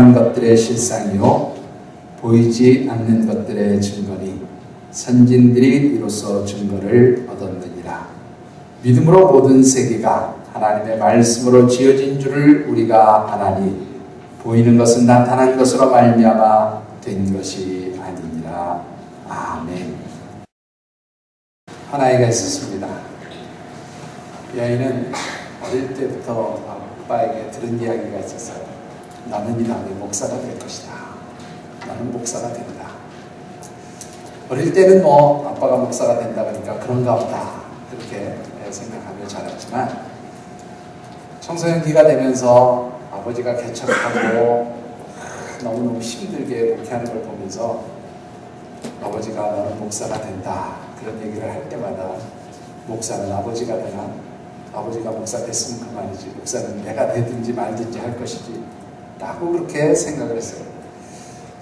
바라는 것들의 실상이요 보이지 않는 것들의 증거니 선진들이 이로써 증거를 얻었느니라. 믿음으로 모든 세계가 하나님의 말씀으로 지어진 줄을 우리가 아나니 보이는 것은 나타난 것으로 말미암아 된 것이 아니니라. 아멘. 한 아이가 있었습니다. 이 아이는 어릴 때부터 아빠에게 들은 이야기가 있었어요. 나는 이 나중에 목사가 될 것이다. 나는 목사가 된다. 어릴 때는 아빠가 목사가 된다 그러니까 그런가 보다 그렇게 생각하며 자랐지만 청소년기가 되면서 아버지가 개척하고 너무너무 힘들게 목회하는 걸 보면서 아버지가 너는 목사가 된다 그런 얘기를 할 때마다 목사는 아버지가 되나? 아버지가 목사 됐으면 그만이지 목사는 내가 되든지 말든지 할 것이지 라고 그렇게 생각을 했어요.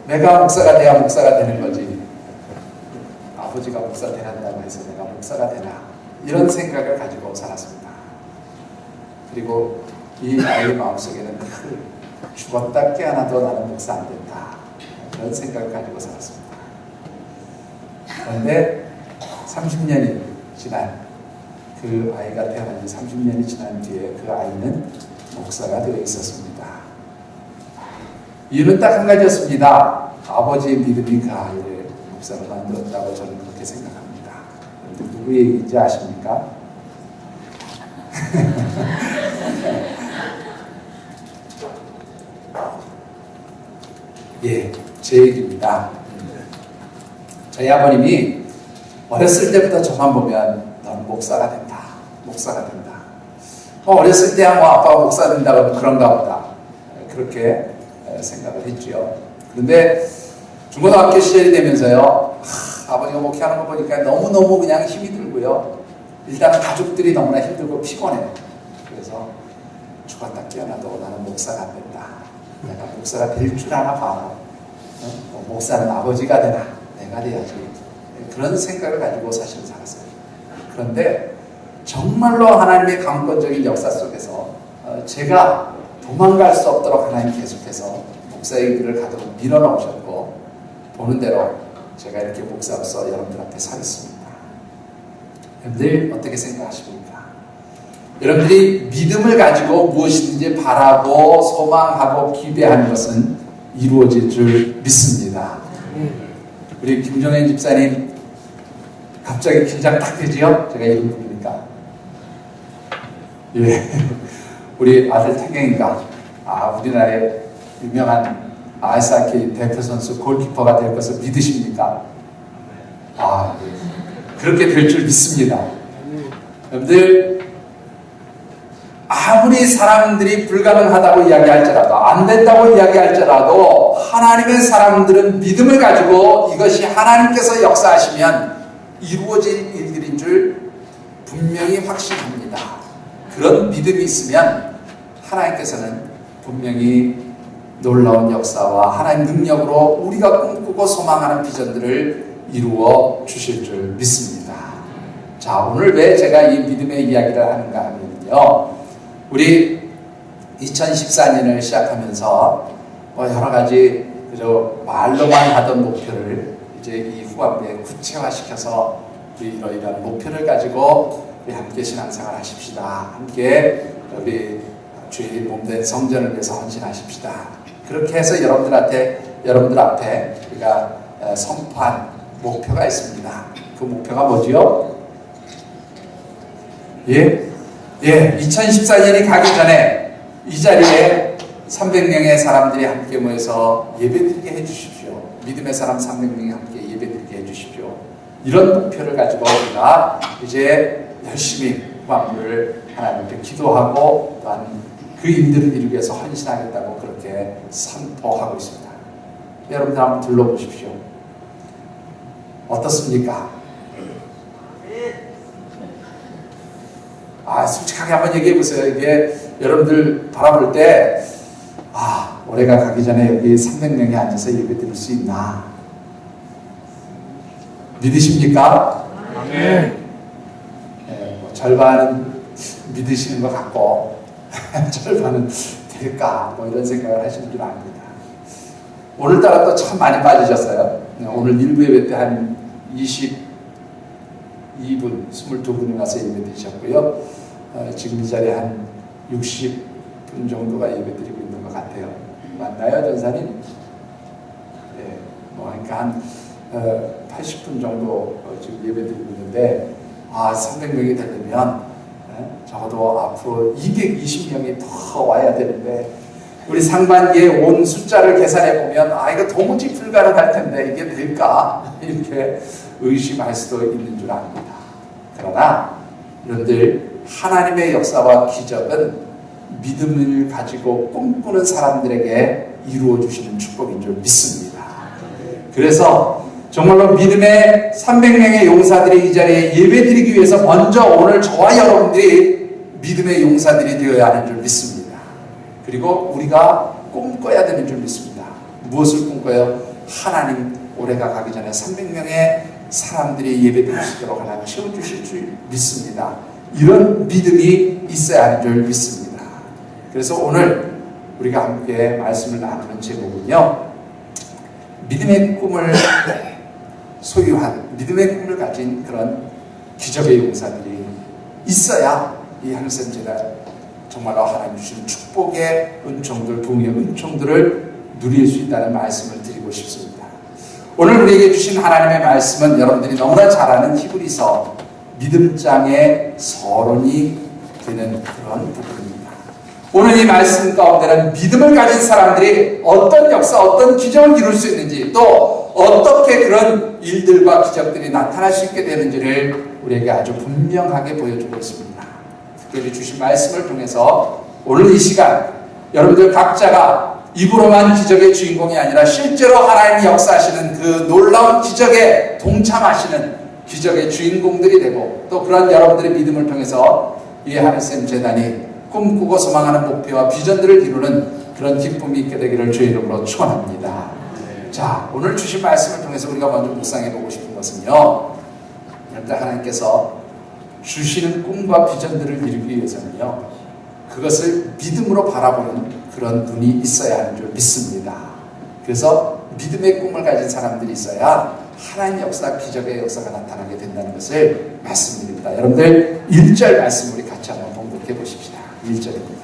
내가 목사가 돼야 목사가 되는 거지 아버지가 목사 되란다고 해서 내가 목사가 되나 이런 생각을 가지고 살았습니다. 그리고 이 아이의 마음속에는 죽었다 깨어나도 나는 목사 안 된다 그런 생각을 가지고 살았습니다. 그런데 30년이 지난 그 아이가 태어난 지 30년이 지난 뒤에 그 아이는 목사가 되어 있었습니다. 이유는 딱 한 가지였습니다. 아버지의 믿음이 그 아이를 목사로 만들었다고 저는 그렇게 생각합니다. 누구 얘기인지 아십니까? 예, 제 얘기입니다. 저희 아버님이 어렸을 때부터 저만 보면 너는 목사가 된다. 목사가 된다. 어렸을 때야 아빠가 목사 된다 그러면 그런가 보다. 그렇게 생각을 했죠. 그런데 중고등학교 시절이 되면서요. 아버지가 목회하는 거 보니까 너무너무 그냥 힘이 들고요. 일단은 가족들이 너무나 힘들고 피곤해요. 그래서 죽었다 깨어나도 나는 목사가 안 된다. 내가 목사가 될 줄 아나 봐라. 목사는 아버지가 되나 내가 돼야지. 그런 생각을 가지고 사실 살았어요. 그런데 정말로 하나님의 강권적인 역사 속에서 제가 도망갈 수 없도록 하나님 계속해서 목사의 길을 가도록 밀어넣으셨고 보는 대로 제가 이렇게 목사로서 여러분들 앞에 서 있습니다. 여러분들 어떻게 생각하십니까? 여러분들이 믿음을 가지고 무엇이든지 바라고 소망하고 기대하는 것은 이루어질 줄 믿습니다. 우리 김정현 집사님 갑자기 긴장 딱 되지요? 제가 이름 부르니까. 예. 우리 아들 태경이가 우리나라의 유명한 아이스하키 대표 선수 골키퍼가 될 것을 믿으십니까? 예. 그렇게 될 줄 믿습니다. 여러분들 아무리 사람들이 불가능하다고 이야기할지라도 안 된다고 이야기할지라도 하나님의 사람들은 믿음을 가지고 이것이 하나님께서 역사하시면 이루어질 일들인 줄 분명히 확신합니다. 그런 믿음이 있으면 하나님께서는 분명히 놀라운 역사와 하나님 능력으로 우리가 꿈꾸고 소망하는 비전들을 이루어 주실 줄 믿습니다. 자, 오늘 왜 제가 이 믿음의 이야기를 하는가 하면요. 우리 2014년을 시작하면서 여러 가지 그저 말로만 하던 목표를 이제 이 후반부에 구체화시켜서 우리 이러이러한 목표를 가지고 우리 함께 신앙생활 하십시다. 함께 우리 주의 몸된 성전을 위해서 헌신하십시다. 그렇게 해서 여러분들 앞에 우리가 선포한 목표가 있습니다. 그 목표가 뭐지요? 예, 2014년이 가기 전에 이 자리에 300명의 사람들이 함께 모여서 예배드리게 해주십시오. 믿음의 사람 300명이 함께 예배드리게 해주십시오. 이런 목표를 가지고 우리가 이제 열심히 후반부를 하나님 앞에 기도하고 또한 그 일들을 이루기 위해서 헌신하겠다고 그렇게 선포하고 있습니다. 여러분들 한번 둘러보십시오. 어떻습니까? 솔직하게 한번 얘기해 보세요. 이게 여러분들 바라볼 때 올해가 가기 전에 여기 300명이 앉아서 예배 드릴 수 있나? 믿으십니까? 네. 절반은 믿으시는 것 같고 절반은 될까? 이런 생각을 하시는 줄 압니다. 오늘따라 또 참 많이 빠지셨어요. 오늘 일부 예배 때 한 22분, 22분이 와서 예배 드리셨고요. 지금 이 자리에 한 60분 정도가 예배 드리고 있는 것 같아요. 맞나요, 전사님? 네, 그러니까 한 80분 정도 지금 예배 드리고 있는데, 300명이 되려면 적어도 앞으로 220명이 더 와야 되는데, 우리 상반기에 온 숫자를 계산해 보면 이거 도무지 불가능할 텐데 이게 될까? 이렇게 의심할 수도 있는 줄 압니다. 그러나 여러분들, 하나님의 역사와 기적은 믿음을 가지고 꿈꾸는 사람들에게 이루어 주시는 축복인 줄 믿습니다. 그래서 정말로 믿음의 300명의 용사들이 이 자리에 예배드리기 위해서 먼저 오늘 저와 여러분들이 믿음의 용사들이 되어야 하는 줄 믿습니다. 그리고 우리가 꿈꿔야 되는 줄 믿습니다. 무엇을 꿈꿔요? 하나님 올해가 가기 전에 300명의 사람들이 예배드릴 수 있도록 하나님 채워주실 줄 믿습니다. 이런 믿음이 있어야 하는 줄 믿습니다. 그래서 오늘 우리가 함께 말씀을 나누는 제목은요, 믿음의 꿈을 소유한, 믿음의 꿈을 가진 그런 기적의 용사들이 있어야 이 하늘샘 제단 정말로 하나님 주신 축복의 은총들, 부흥의 은총들을 누릴 수 있다는 말씀을 드리고 싶습니다. 오늘 우리에게 주신 하나님의 말씀은 여러분들이 너무나 잘 아는 히브리서 믿음장의 서론이 되는 그런 부분입니다. 오늘 이 말씀 가운데는 믿음을 가진 사람들이 어떤 역사, 어떤 기적을 이룰 수 있는지, 또 어떻게 그런 일들과 기적들이 나타날 수 있게 되는지를 우리에게 아주 분명하게 보여주고 있습니다. 특별히 주신 말씀을 통해서 오늘 이 시간 여러분들 각자가 입으로만 기적의 주인공이 아니라 실제로 하나님이 역사하시는 그 놀라운 기적에 동참하시는 기적의 주인공들이 되고, 또 그런 여러분들의 믿음을 통해서 이 하늘샘 재단이 꿈꾸고 소망하는 목표와 비전들을 이루는 그런 기쁨이 있게 되기를 주의 이름으로 축원합니다. 자, 오늘 주신 말씀을 통해서 우리가 먼저 묵상해 보고 싶은 것은요, 하나님께서 주시는 꿈과 비전들을 이루기 위해서는요, 그것을 믿음으로 바라보는 그런 눈이 있어야 하는 줄 믿습니다. 그래서 믿음의 꿈을 가진 사람들이 있어야 하나님 역사, 기적의 역사가 나타나게 된다는 것을 말씀드립니다. 여러분들 1절 말씀 우리 같이 한번 봉독해 보십시다. 1절입니다.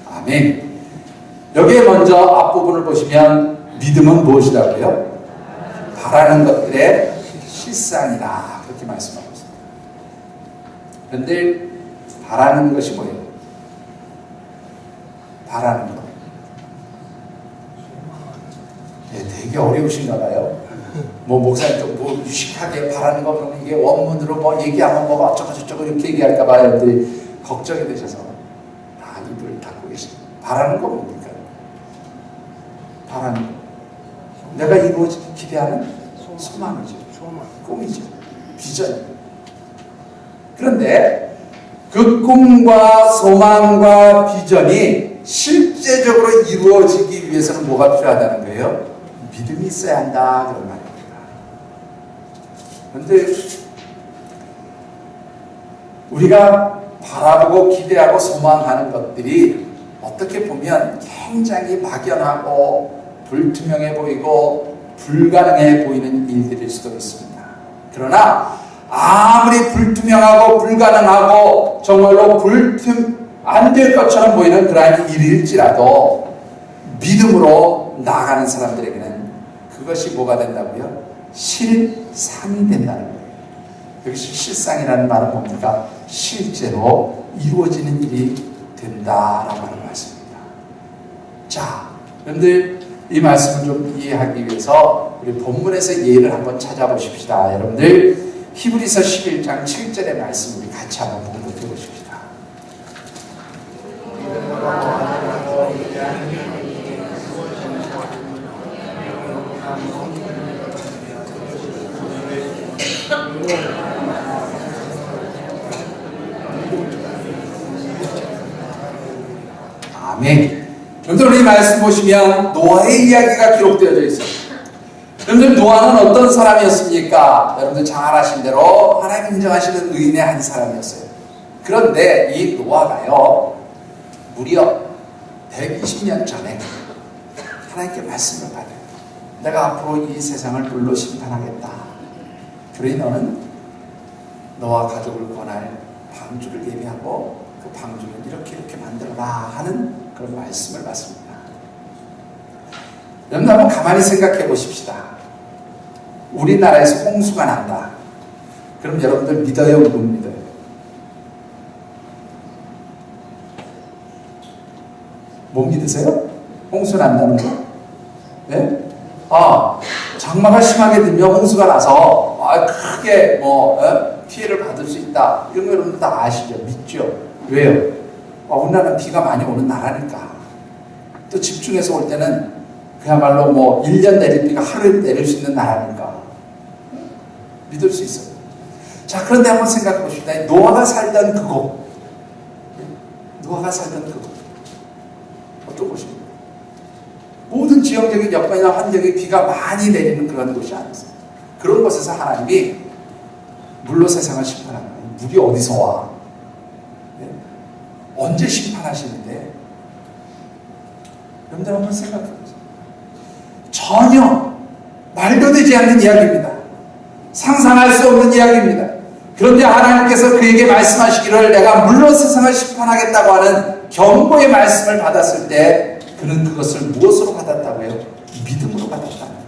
아멘. 여기에 먼저 앞부분을 보시면 믿음은 무엇이라고요? 바라는 것들의 실상이다, 그렇게 말씀하고 있습니다. 그런데 바라는 것이 뭐예요? 바라는 것. 되게 어려우신가 봐요. 목사님 좀 유식하게 바라는 거 그러면 이게 원문으로 얘기하면 어쩌고저쩌고 이렇게 얘기할까 봐요. 여러분들이 걱정이 되셔서 입을 닫고 계십니다. 바라는 거 뭡니까? 바라는 거. 내가 이루어지기 기대하는 소망이죠. 꿈이죠. 비전. 그런데 그 꿈과 소망과 비전이 실제적으로 이루어지기 위해서는 뭐가 필요하다는 거예요? 믿음이 있어야 한다, 그런 말입니다. 그런데 우리가 바라보고 기대하고 소망하는 것들이 어떻게 보면 굉장히 막연하고 불투명해 보이고 불가능해 보이는 일들일 수도 있습니다. 그러나 아무리 불투명하고 불가능하고 정말로 안 될 것처럼 보이는 그러한 일일지라도 믿음으로 나아가는 사람들에게는 그것이 뭐가 된다고요? 실상이 된다는 거예요. 여기서 실상이라는 말은 뭡니까? 실제로 이루어지는 일이 된다라고 하는 말씀입니다. 자, 그런데 이 말씀을 좀 이해하기 위해서 우리 본문에서 예를 한번 찾아보십시다. 여러분들 히브리서 11장 7절의 말씀 우리 같이 한번 봉독해 보십시다. 아멘. 여러분들 이 말씀 보시면 노아의 이야기가 기록되어져 있어요. 여러분들 노아는 어떤 사람이었습니까? 여러분들 잘 아신 대로 하나님 인정하시는 의인의 한 사람이었어요. 그런데 이 노아가요, 무려 120년 전에 하나님께 말씀을 받아요. 내가 앞으로 이 세상을 불로 심판하겠다. 그러니 너는 너와 가족을 권할 방주를 예비하고 그 방주는 이렇게 만들어라 하는 그런 말씀을 받습니다. 여러분 한번 가만히 생각해 보십시다. 우리나라에서 홍수가 난다. 그럼 여러분들 믿어요? 못 믿어요? 못 믿으세요? 홍수 난다는 거? 네? 장마가 심하게 들면 홍수가 나서 크게 피해를 받을 수 있다. 이런 거 여러분들 다 아시죠? 믿죠? 왜요? 우리나라는 비가 많이 오는 나라니까. 또 집중해서 올 때는 그야말로 1년 내릴 비가 하루에 내릴 수 있는 나라니까. 믿을 수 있어요. 자, 그런데 한번 생각해 보십시다. 노아가 살던 그곳. 어떤 곳입니까? 모든 지형적인 여건이나 환경이 비가 많이 내리는 그런 곳이 아니었어요. 그런 곳에서 하나님이 물로 세상을 심판하는 거예요. 물이 어디서 와? 네? 언제 심판하시는데? 여러분들 한번 생각해 보세요. 전혀 말도 되지 않는 이야기입니다. 상상할 수 없는 이야기입니다. 그런데 하나님께서 그에게 말씀하시기를 내가 물로 세상을 심판하겠다고 하는 경고의 말씀을 받았을 때 그는 그것을 무엇으로 받았다고요? 믿음으로 받았다는 거예요.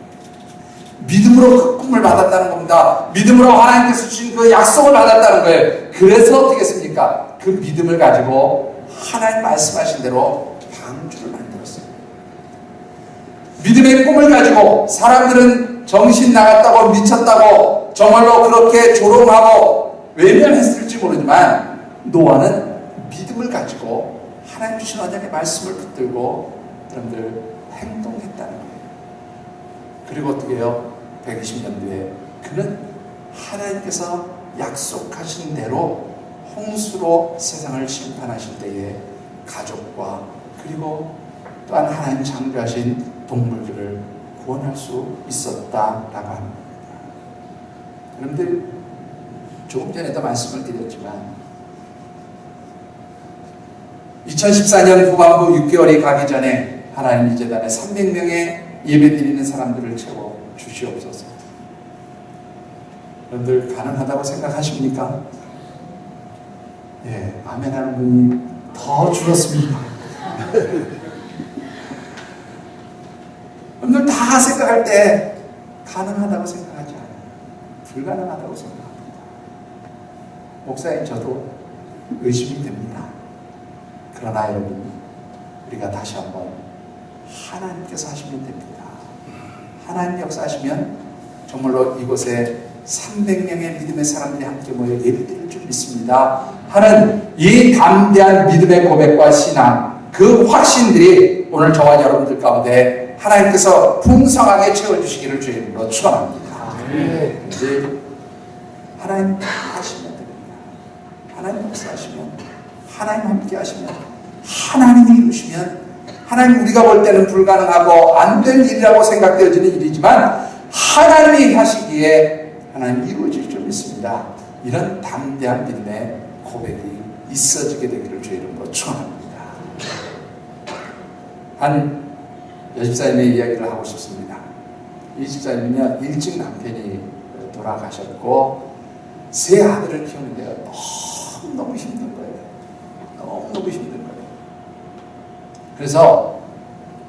믿음으로 그 꿈을 받았다는 겁니다. 믿음으로 하나님께서 주신 그 약속을 받았다는 거예요. 그래서 어떻게 했습니까? 그 믿음을 가지고 하나님 말씀하신 대로 방주를 만들었어요. 믿음의 꿈을 가지고 사람들은 정신 나갔다고 미쳤다고 정말로 그렇게 조롱하고 외면했을지 모르지만 노아는 믿음을 가지고 하나님 주신 언약의 말씀을 붙들고 여러분들 행동했다는 거예요. 그리고 어떻게 해요? 120년 뒤에 그는 하나님께서 약속하신 대로 홍수로 세상을 심판하실 때에 가족과 그리고 또한 하나님 창조하신 동물들을 구원할 수 있었다라고 합니다. 여러분들 조금 전에도 말씀을 드렸지만 2014년 후반부 6개월이 가기 전에 하나님 제단에 300명의 예배드리는 사람들을 채워 주시옵소서. 여러분들 가능하다고 생각하십니까? 예, 아멘 하는 분이 더 줄었습니다. 여러분들 다 생각할 때 가능하다고 생각하지 않아요. 불가능하다고 생각합니다. 목사님 저도 의심이 됩니다. 그러나 여러분 우리가 다시 한번 하나님께서 하시면 됩니다. 하나님 역사하시면 정말로 이곳에 300명의 믿음의 사람들이 함께 모여 예배드릴 줄 믿습니다 하는 이 담대한 믿음의 고백과 신앙, 그 확신들이 오늘 저와 여러분들 가운데 하나님께서 풍성하게 채워주시기를 주의 이름으로 축원합니다. 이제 하나님 하시면 됩니다. 하나님 역사하시면, 하나님 함께 하시면, 하나님이 이루시면, 하나님 우리가 볼 때는 불가능하고 안 될 일이라고 생각되어지는 일이지만 하나님이 하시기에 하나님 이루어질 줄 믿습니다. 이런 담대한 믿음의 고백이 있어지게 되기를 주의 이름으로 축원합니다. 한 여집사님의 이야기를 하고 싶습니다. 이 집사님은요, 일찍 남편이 돌아가셨고 세 아들을 키우는데 너무 힘든 거예요. 너무 힘든 거예요. 그래서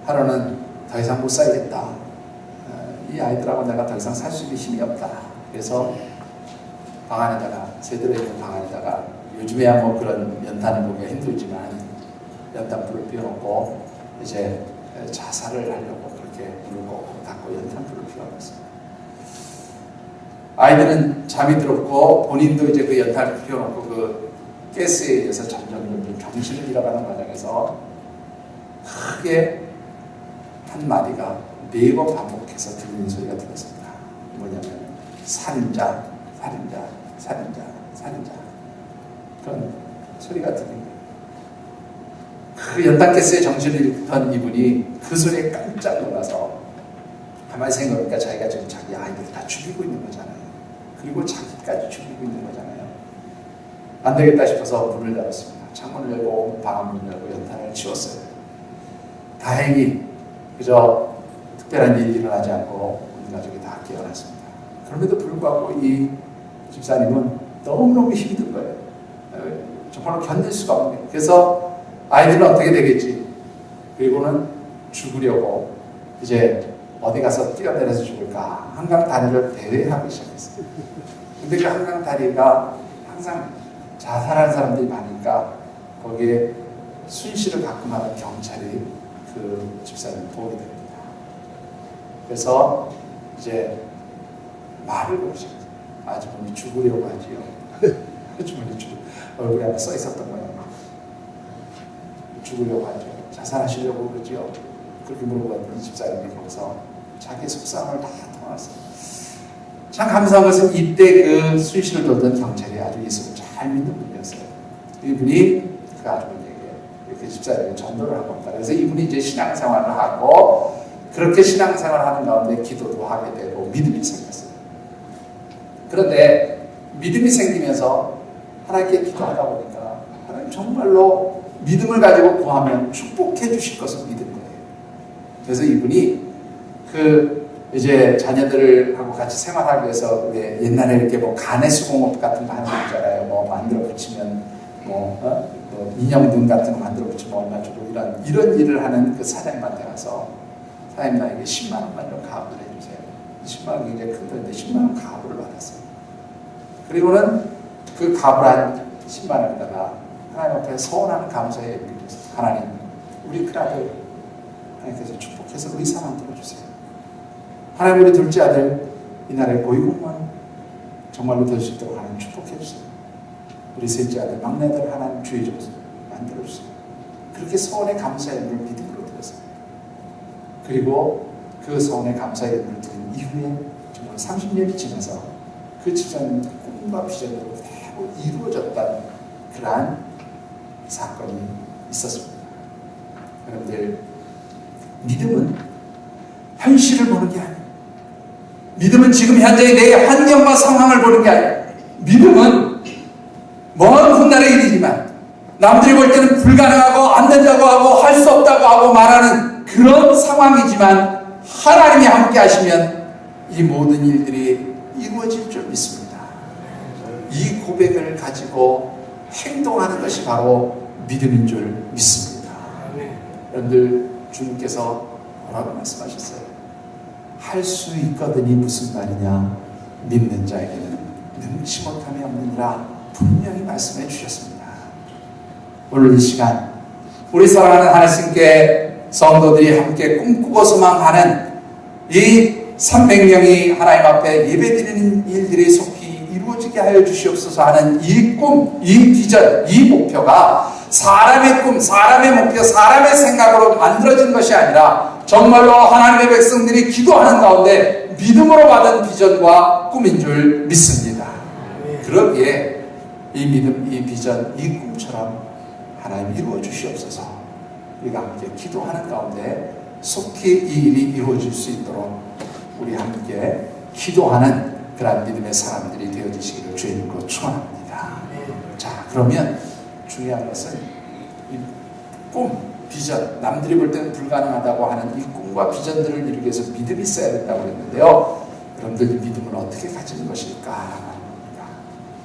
하루는 더 이상 못 살겠다. 이 아이들하고 내가 더 이상 살 수 있는 힘이 없다. 그래서 방 안에다가, 새들어 있는 방 안에다가, 요즘에야 뭐 그런 연탄을 보기가 힘들지만 연탄불을 피워놓고 이제 자살을 하려고 그렇게 불을 꽂고 닫고 연탄불을 피워놓고 있어요. 아이들은 잠이 들었고 본인도 이제 그 연탄을 피워놓고 그 가스에 의해서 점점 정신을 잃어가는 과정에서 크게 한 마디가 매번 반복해서 들리는 소리가 들렸습니다. 뭐냐면 살인자, 살인자, 살인자, 살인자, 그런 소리가 들립니다. 그 연탄가스에 정신을 잃던 이분이 그 소리에 깜짝 놀라서 가만히 생각해보니까 자기가 지금 자기 아이들 다 죽이고 있는 거잖아요. 그리고 자기까지 죽이고 있는 거잖아요. 안 되겠다 싶어서 문을 닫았습니다. 창문을 열고 방문을 열고 연탄을 치웠어요. 다행히 그저 특별한 일이 일어나지 않고 우리 가족이 다 깨어났습니다. 그럼에도 불구하고 이 집사님은 너무너무 힘든 거예요. 정말로 견딜 수가 없는 거예요. 그래서 아이들은 어떻게 되겠지? 그리고는 죽으려고 이제 어디 가서 뛰어내려서 죽을까? 한강 다리를 배회하기 시작했어요. 근데 그 한강 다리가 항상 자살하는 사람들이 많으니까 거기에 순시를 가끔 하는 경찰이 그 집사님을 보게 됩니다. 그래서 이제 말을 걸으셨어요. 아주머니 죽으려고 하지요. 아주머니 얼굴에 앞에 써 있었던 거예요. 죽으려고 하죠. 자살하시려고 그러지요. 그렇게 물어봤더니 이 집사님이 거기서 자기 속상을 다 통했어요. 참 감사한 것은 이때 그 순시를 돌던 경찰이 아주 예수를 잘 믿는 분이었어요. 이분이 그 아주머니에게 이렇게 집사님에게 전도를 한 겁니다. 그래서 이분이 이제 신앙생활을 하고 그렇게 신앙생활을 하는 가운데 기도도 하게 되고 믿음이 생겼어요. 그런데 믿음이 생기면서 하나님께 기도하다 보니까 하나님 정말로 믿음을 가지고 구하면 축복해 주실 것을 믿은 거예요. 그래서 이분이 그 이제 자녀들을 하고 같이 생활하기 위해서 왜 옛날에 이렇게 뭐 간의 수공업 같은 거 하는 거 있잖아요. 뭐 만들어 붙이면 뭐 인형 눈 같은 거 만들어 붙이면 얼마 주고 이런 일을 하는 그 사장님한테 가서 사장님 나에게 10만 원만 좀 가압을 해주세요. 10만 원이 굉장히 큰 돈인데 10만 원 가압을 받았어요. 그리고는 그 가압을 10만 원에다가 하나님 앞에 서원하는 감사의 의미를 하나님 우리 큰아들 하나님께서 축복해서 의사 만들어주세요. 하나님 우리 둘째 아들 이날에 고위공무원 정말로 될 수 있도록 하나님 축복해주세요. 우리 셋째 아들 막내 아들 하나님 주의 좀 만들어주세요. 그렇게 서원의 감사의 의미를 믿음으로 드렸어요. 그리고 그 서원의 감사의 의미를 드린 이후에 정말 30년이 지나서 그 집사님 꿈과 비전으로 그대로 이루어졌던 그러한 사건이 있었습니다. 여러분들 믿음은 현실을 보는 게 아니에요. 믿음은 지금 현재의 내 환경과 상황을 보는 게 아니에요. 믿음은 먼 훗날의 일이지만 남들이 볼 때는 불가능하고 안 된다고 하고 할 수 없다고 하고 말하는 그런 상황이지만 하나님이 함께 하시면 이 모든 일들이 이루어질 줄 믿습니다. 이 고백을 가지고 행동하는 것이 바로 믿음인 줄 믿습니다. 여러분들 주님께서 뭐라고 말씀하셨어요? 할 수 있거든이 무슨 말이냐? 믿는 자에게는 능치 못함이 없느니라 분명히 말씀해 주셨습니다. 오늘 이 시간 우리 사랑하는 하나님께 성도들이 함께 꿈꾸고 소망하는 이 300명이 하나님 앞에 예배드리는 일들이 속히 이루어지게 하여 주시옵소서 하는 이 꿈, 이 비전, 이 목표가 사람의 꿈, 사람의 목표, 사람의 생각으로 만들어진 것이 아니라 정말로 하나님의 백성들이 기도하는 가운데 믿음으로 받은 비전과 꿈인 줄 믿습니다. 그러기에 이 믿음, 이 비전, 이 꿈처럼 하나님 이루어 주시옵소서. 우리가 함께 기도하는 가운데 속히 이 일이 이루어질 수 있도록 우리 함께 기도하는 그런 믿음의 사람들이 되어주시기를 주님으로 축원합니다. 자, 그러면 중요한 것은 이 꿈, 비전, 남들이 볼 때는 불가능하다고 하는 이 꿈과 비전들을 이루기 위해서 믿음이 있어야 된다고 했는데요. 여러분들 이 믿음을 어떻게 가지는 것일까 하는 겁니다.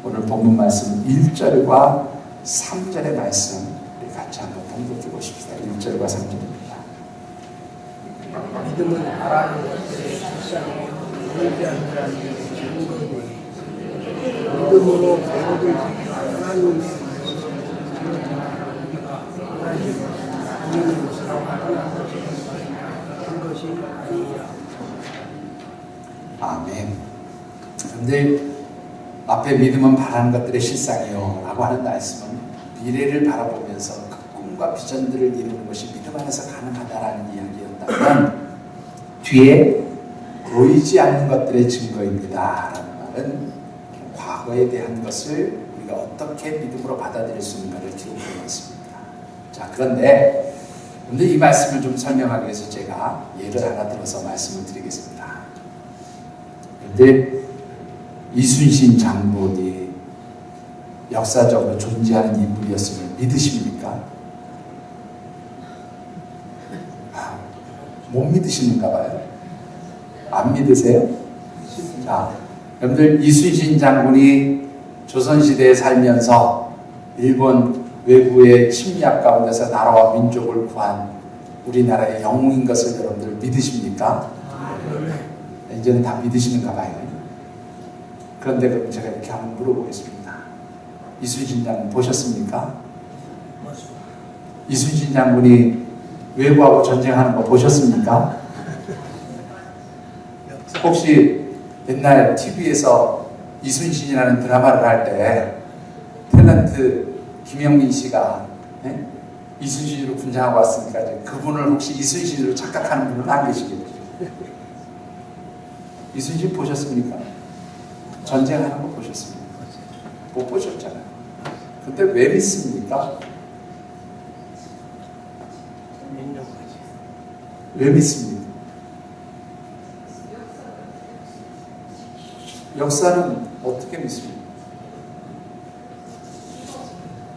오늘 본문 말씀 1절과 3절의 말씀 우리 같이 한번 봉독해 보십시다. 1절과 3절입니다. 믿음은 바라는 것들의 실상이 보이지 않는 증거니 믿음으로 모든 하나님의 우리가 하나님 것이라고 하는 것이 아니라. 아멘. 그런데 앞에 믿음은 바라는 것들의 실상이요 라고 하는 말씀은 미래를 바라보면서 그 꿈과 비전들을 이루는 것이 믿음 안에서 가능하다라는 이야기였다면 뒤에 보이지 않는 것들의 증거입니다 라는 말은 과거에 대한 것을 우리가 어떻게 믿음으로 받아들일 수 있는가를 기록하고 있습니다. 자, 그런데 이 말씀을 좀 설명하기 위해서 제가 예를 하나 들어서 말씀을 드리겠습니다. 그런데 이순신 장군이 역사적으로 존재하는 인물이었음을 믿으십니까? 못 믿으시는가 봐요. 안 믿으세요? 자, 여러분들 이순신 장군이 조선시대에 살면서 일본 외부의 침략 가운데서 나라와 민족을 구한 우리나라의 영웅인 것을 여러분들 믿으십니까? 이제는 다 믿으시는가 봐요. 그런데 그럼 제가 이렇게 한번 물어보겠습니다. 이순신 장군 보셨습니까? 이순신 장군이 외부하고 전쟁하는 거 보셨습니까? 혹시 옛날 TV에서 이순신이라는 드라마를 할 때 탤런트 김영민 씨가 이순신으로 분장하고 왔으니까 그분을 혹시 이순신으로 착각하는 분은 안 계시겠죠? 이순신 보셨습니까? 전쟁하는 거 보셨습니까? 못 보셨잖아요. 근데 왜 믿습니까? 왜 믿습니까? 역사는 어떻게 믿습니까?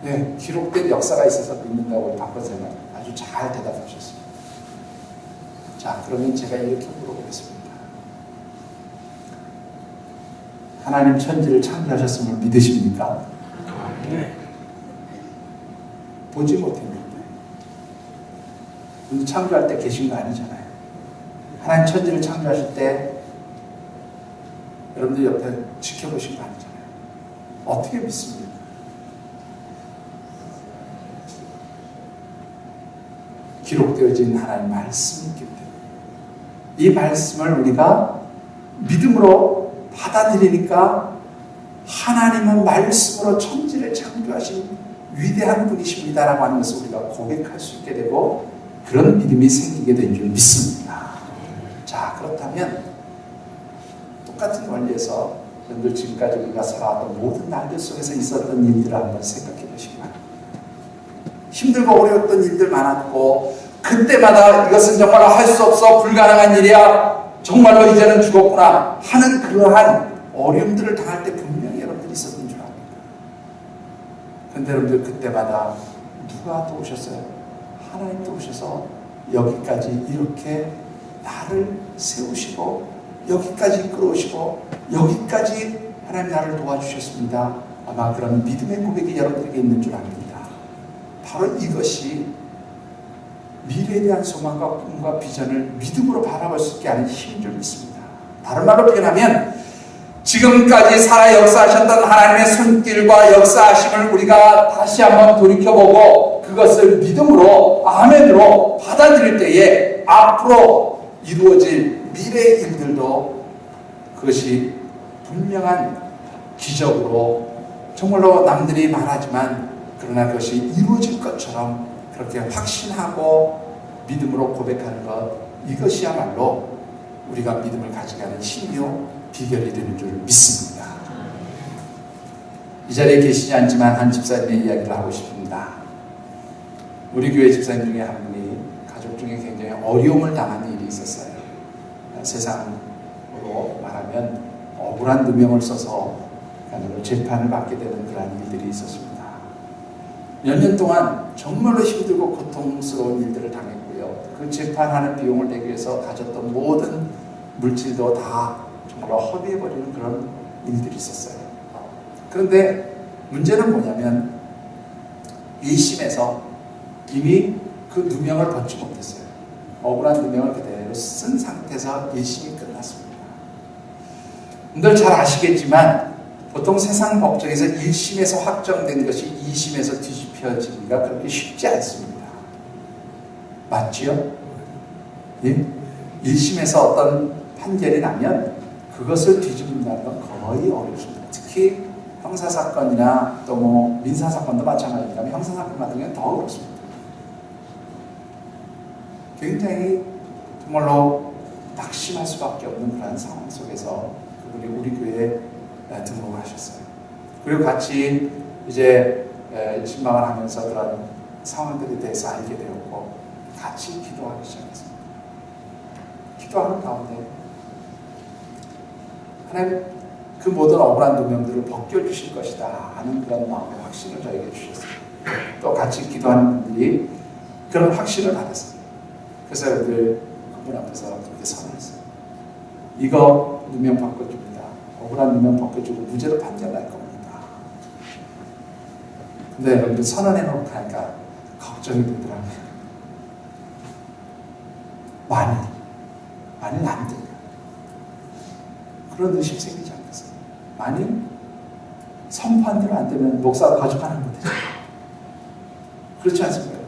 네, 기록된 역사가 있어서 믿는다고 박건세는 아주 잘 대답하셨습니다. 자, 그러면 제가 이렇게 물어보겠습니다. 하나님 천지를 창조하셨음을 믿으십니까? 네. 보지 못했는데. 근데 창조할 때 계신 거 아니잖아요. 하나님 천지를 창조하실 때 여러분들 옆에 지켜보신 거 아니잖아요. 어떻게 믿습니까? 기록되어진 하나님 말씀이 있기 때문에 이 말씀을 우리가 믿음으로 받아들이니까 하나님은 말씀으로 천지를 창조하신 위대한 분이십니다라고 하는 것을 우리가 고백할 수 있게 되고 그런 믿음이 생기게 된 줄 믿습니다. 자, 그렇다면 똑같은 원리에서 여러분들 지금까지 우리가 살아왔던 모든 날들 속에서 있었던 일들을 한번 생각해 보시기 바랍니다. 힘들고 어려웠던 일들 많았고 그때마다 이것은 정말로 할 수 없어 불가능한 일이야 정말로 이제는 죽었구나 하는 그러한 어려움들을 당할 때 분명히 여러분들이 있었던 줄 압니다. 그런데 여러분들 그때마다 누가 도우셨어요? 하나님 도우셔서 여기까지 이렇게 나를 세우시고 여기까지 끌어오시고 여기까지 하나님 나를 도와주셨습니다. 아마 그런 믿음의 고백이 여러분들에게 있는 줄 압니다. 바로 이것이 미래에 대한 소망과 꿈과 비전을 믿음으로 바라볼 수 있게 하는 힘인 줄 믿습니다. 다른 말로 표현하면 지금까지 살아 역사하셨던 하나님의 손길과 역사하심을 우리가 다시 한번 돌이켜보고 그것을 믿음으로 아멘으로 받아들일 때에 앞으로 이루어질 미래의 일들도 그것이 분명한 기적으로 정말로 남들이 말하지만 그러나 그것이 이루어질 것처럼 그렇게 확신하고 믿음으로 고백하는 것 이것이야말로 우리가 믿음을 가져가는 힘이요 비결이 되는 줄 믿습니다. 이 자리에 계시지 않지만 한 집사님의 이야기를 하고 싶습니다. 우리 교회 집사님 중에 한 분이 가족 중에 굉장히 어려움을 당한 일이 있었어요. 세상으로 말하면 억울한 누명을 써서 재판을 받게 되는 그런 일들이 있었습니다. 몇 년 동안 정말로 힘들고 고통스러운 일들을 당했고요. 그 재판하는 비용을 내기 위해서 가졌던 모든 물질도 다 정말로 허비해버리는 그런 일들이 있었어요. 그런데 문제는 뭐냐면 1심에서 이미 그 누명을 벗지 못했어요. 억울한 누명을 그대로 쓴 상태에서 1심이 끝났습니다. 여러분들 잘 아시겠지만 보통 세상 법정에서 1심에서 확정된 것이 2심에서 뒤집혀지기가 그렇게 쉽지 않습니다. 맞지요? 예? 1심에서 어떤 판결이 나면 그것을 뒤집는다는 건 거의 어렵습니다. 특히 형사사건이나 또 뭐 민사사건도 마찬가지입니다. 형사사건 같은 경우는 더 어렵습니다. 굉장히 정말로 낙심할 수밖에 없는 그런 상황 속에서 그분이 우리 교회에 등록을 하셨어요. 그리고 같이 이제 신방을 하면서 그런 상황들에 대해서 알게 되었고 같이 기도하기 시작했습니다. 기도하는 가운데 하나님 그 모든 억울한 누명들을 벗겨주실 것이다 하는 그런 마음의 확신을 저에게 주셨어요. 또 같이 기도하는 분들이 그런 확신을 받았어요. 그래서 여러분들 그분 앞에서 그렇게 선언했어요. 이거 누명 바꿔줍니다. 억울한 누명 바꿔주고 무죄로 판결날 겁니다. 근데 여러분들 선언해놓고 하니까 걱정이 되더라고요. 만일 안 돼요. 그런 의심 생기지 않겠어요? 만일 선포한 대로 안 되면 목사가 거짓말하는 거죠. 그렇지 않습니까?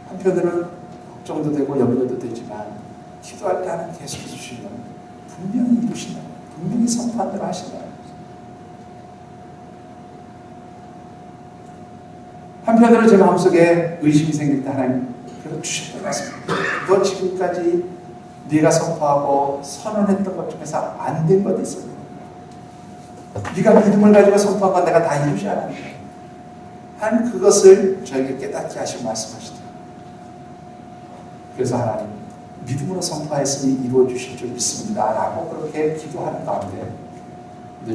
한편으로는 걱정도 되고 염려도 되지만 기도할 때 하나님 계속 해주시면 분명히 이루신다. 분명히 선포한 대로 하신다. 한편으로 제 마음속에 의심이 생길 때 하나님 그래도 주셨던 말씀입니다. 너 지금까지 네가 선포하고 선언했던 것 중에서 안 된 것도 있어. 네가 믿음을 가지고 선포한 건 내가 다 이루지 않았는데 하나님 그것을 저에게 깨닫게 하시고 말씀하시더라고요. 그래서 하나님 믿음으로 선포하였으니 이루어 주실 줄 믿습니다 라고 그렇게 기도하는 가운데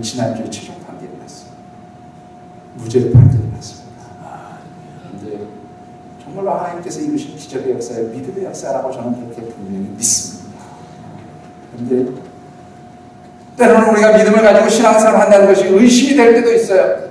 지난주에 최종 판결이 났어요. 무죄로 판결이 났습니다. 근데 정말로 하나님께서 이루신 기적의 역사에 믿음의 역사라고 저는 그렇게 분명히 믿습니다. 그런데 때로는 우리가 믿음을 가지고 신앙생활을 한다는 것이 의심이 될 때도 있어요.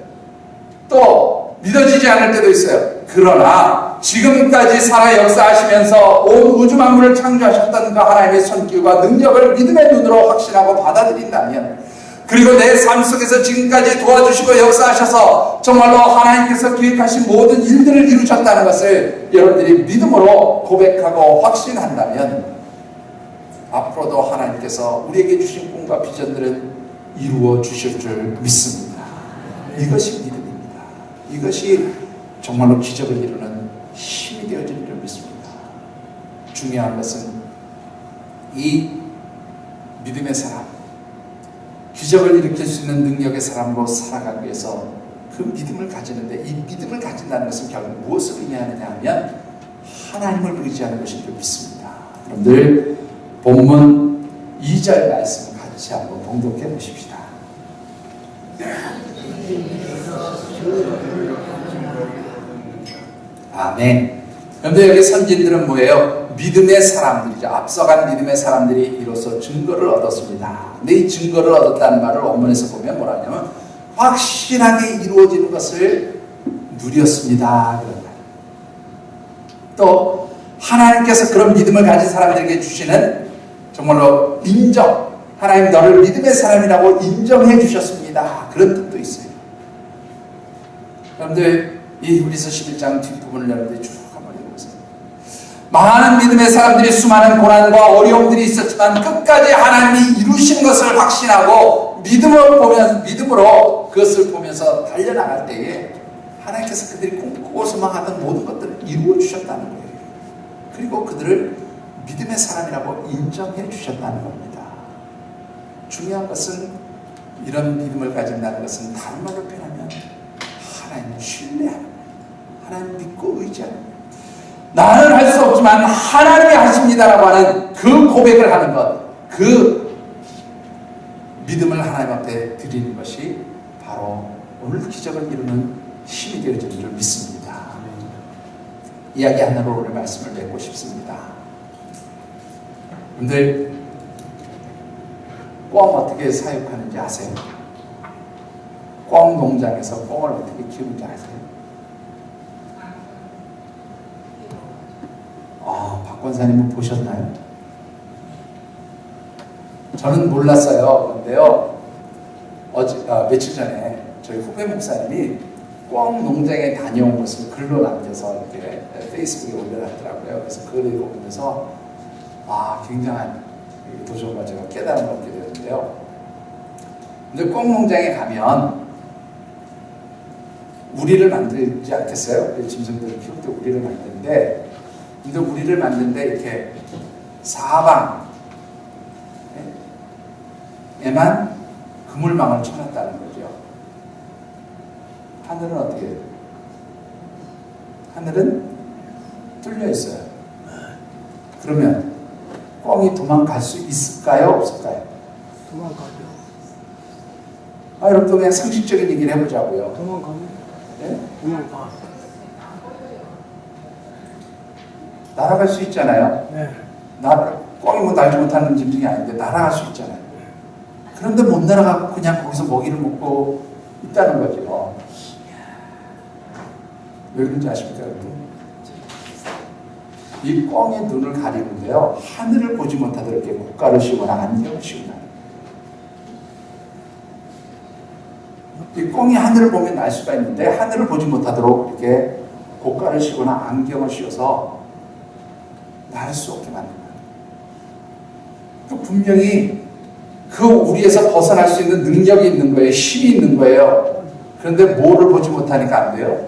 또 믿어지지 않을 때도 있어요. 그러나 지금까지 살아 역사하시면서 온 우주 만물을 창조하셨던 그 하나님의 손길과 능력을 믿음의 눈으로 확신하고 받아들인다면, 그리고 내 삶 속에서 지금까지 도와주시고 역사하셔서 정말로 하나님께서 기획하신 모든 일들을 이루셨다는 것을 여러분들이 믿음으로 고백하고 확신한다면 앞으로도 하나님께서 우리에게 주신 꿈과 비전들은 이루어 주실 줄 믿습니다. 이것이 믿음입니다. 이것이 정말로 기적을 이루는 힘이 되어질 줄 믿습니다. 중요한 것은 이 믿음의 사람, 기적을 일으킬 수 있는 능력의 사람으로 살아가기 위해서 그 믿음을 가지는데, 이 믿음을 가진다는 것은 결국 무엇을 의미하느냐 하면 하나님을 의지하는 것인 줄 믿습니다. 여러분들 본문 2절 말씀을 같이 한번 봉독해 보십시다. 아멘. 그런데 여기 선진들은 뭐예요? 믿음의 사람들이죠. 앞서간 믿음의 사람들이 이로써 증거를 얻었습니다. 근데 이 증거를 얻었다는 말을 원문에서 보면 뭐라 하냐면 확실하게 이루어지는 것을 누렸습니다. 그런 말. 또 하나님께서 그런 믿음을 가진 사람들에게 주시는 정말로 인정, 하나님 너를 믿음의 사람이라고 인정해 주셨습니다. 그런 뜻도 있어요. 여러분들 이 히브리서 11장 뒷부분을 여러분들이 쭉 한번 읽어보세요. 많은 믿음의 사람들이 수많은 고난과 어려움들이 있었지만 끝까지 하나님이 이루신 것을 확신하고 믿음으로 그것을 보면서 달려나갈 때에 하나님께서 그들이 꿈꾸고 소망하던 모든 것들을 이루어 주셨다는 거예요. 그리고 그들을 믿음의 사람이라고 인정해 주셨다는 겁니다. 중요한 것은 이런 믿음을 가진다는 것은 다른 말로 표현하면 하나님을 신뢰하는 거예요. 하나님 믿고 의지하는 거예요. 나는 할 수 없지만 하나님이 하십니다라고 하는 그 고백을 하는 것, 그 믿음을 하나님 앞에 드리는 것이 바로 오늘 기적을 이루는 힘이 되어지는 줄 믿습니다. 이야기 하나로 오늘 말씀을 맺고 싶습니다. 근데 꿩 어떻게 사육하는지 아세요? 꿩 농장에서 꿩을 어떻게 키우는지 아세요? 박 권사님은 보셨나요? 저는 몰랐어요. 근데요, 며칠 전에 저희 후배 목사님이 꿩 농장에 다녀온 것을 글로 남겨서 이렇게 페이스북에 올려놨더라고요. 그래서 그걸 읽어보면서 굉장한 도전과 제가 깨달음을 얻게 되었는데요. 근데 꿩 농장에 가면 우리를 만들지 않겠어요? 짐승들을 키울 때 우리를 만드는데, 근데 우리를 만드는데 이렇게 사방에만 그물망을 쳐놨다는 거죠. 하늘은 어떻게 해요? 하늘은 뚫려 있어요. 그러면 꿩이 도망갈 수 있을까요? 없을까요? 도망가죠. 여러분 그냥 상식적인 얘기를 해보자고요. 도망가면 네? 도망가. 날아갈 수 있잖아요. 네. 꽁이 뭐 날지 못하는 짐승이 아닌데 날아갈 수 있잖아요. 그런데 못 날아가고 그냥 거기서 먹이를 먹고 있다는 거죠. 왜 그런지 아십니까, 여러분? 이 꽁의 눈을 가리는데요, 하늘을 보지 못하도록 이렇게 고가를 씌우거나 안경을 씌우나. 이 꽁이 하늘을 보면 날 수가 있는데 하늘을 보지 못하도록 이렇게 고가를 씌우거나 안경을 씌워서 날 수 없게 만든 거예요. 분명히 그 우리에서 벗어날 수 있는 능력이 있는 거예요. 힘이 있는 거예요. 그런데 뭐를 보지 못하니까 안 돼요?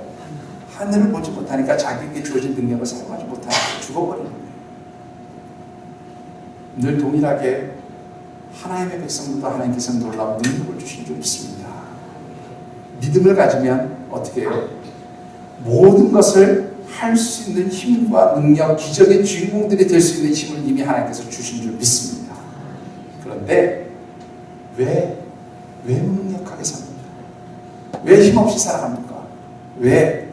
하늘을 보지 못하니까 자기에게 주어진 능력을 사용하지 못하니까 죽어버리는 거예요. 늘 동일하게 하나님의 백성들도 하나님께서 놀라운 능력을 주신 줄 믿습니다. 믿음을 가지면 어떻게 해요? 모든 것을 할 수 있는 힘과 능력, 기적의 주인공들이 될 수 있는 힘을 이미 하나님께서 주신 줄 믿습니다. 그런데 왜 무능력하게 삽니까? 왜 힘없이 살아갑니까? 왜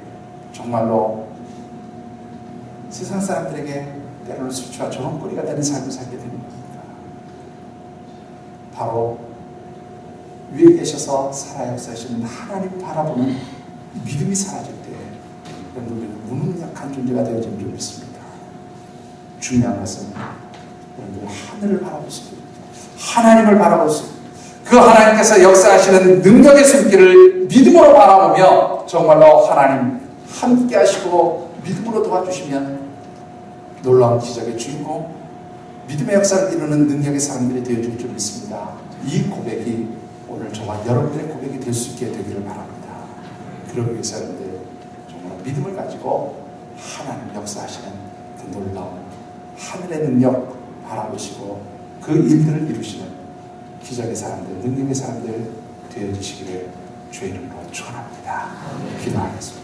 정말로 세상 사람들에게 때로는 수치와 조롱거리가 되는 삶을 살게 되는 겁니까? 바로 위에 계셔서 살아 역사하시는 하나님 바라보는 믿음이 사라질 때 여러분들은 무능력한 존재가 되어진 줄 믿습니다. 중요한 것은 여러분들이 하늘을 바라볼 수 있습니다. 하나님을 바라볼 수 있습니다. 그 하나님께서 역사하시는 능력의 손길을 믿음으로 바라보며 정말로 하나님 함께 하시고 믿음으로 도와주시면 놀라운 기적의 주인공, 믿음의 역사를 이루는 능력의 사람들이 되어질 줄 믿습니다. 이 고백이 오늘 정말 여러분들의 고백이 될 수 있게 되기를 바랍니다. 그러기 위해서 여러분들 정말 믿음을 가지고 하나님 역사하시는 그 놀라운 하늘의 능력 바라보시고 그 일들을 이루시는 기적의 사람들, 능력의 사람들 되어주시기를 주의 이름으로 축원합니다. 기도하겠습니다.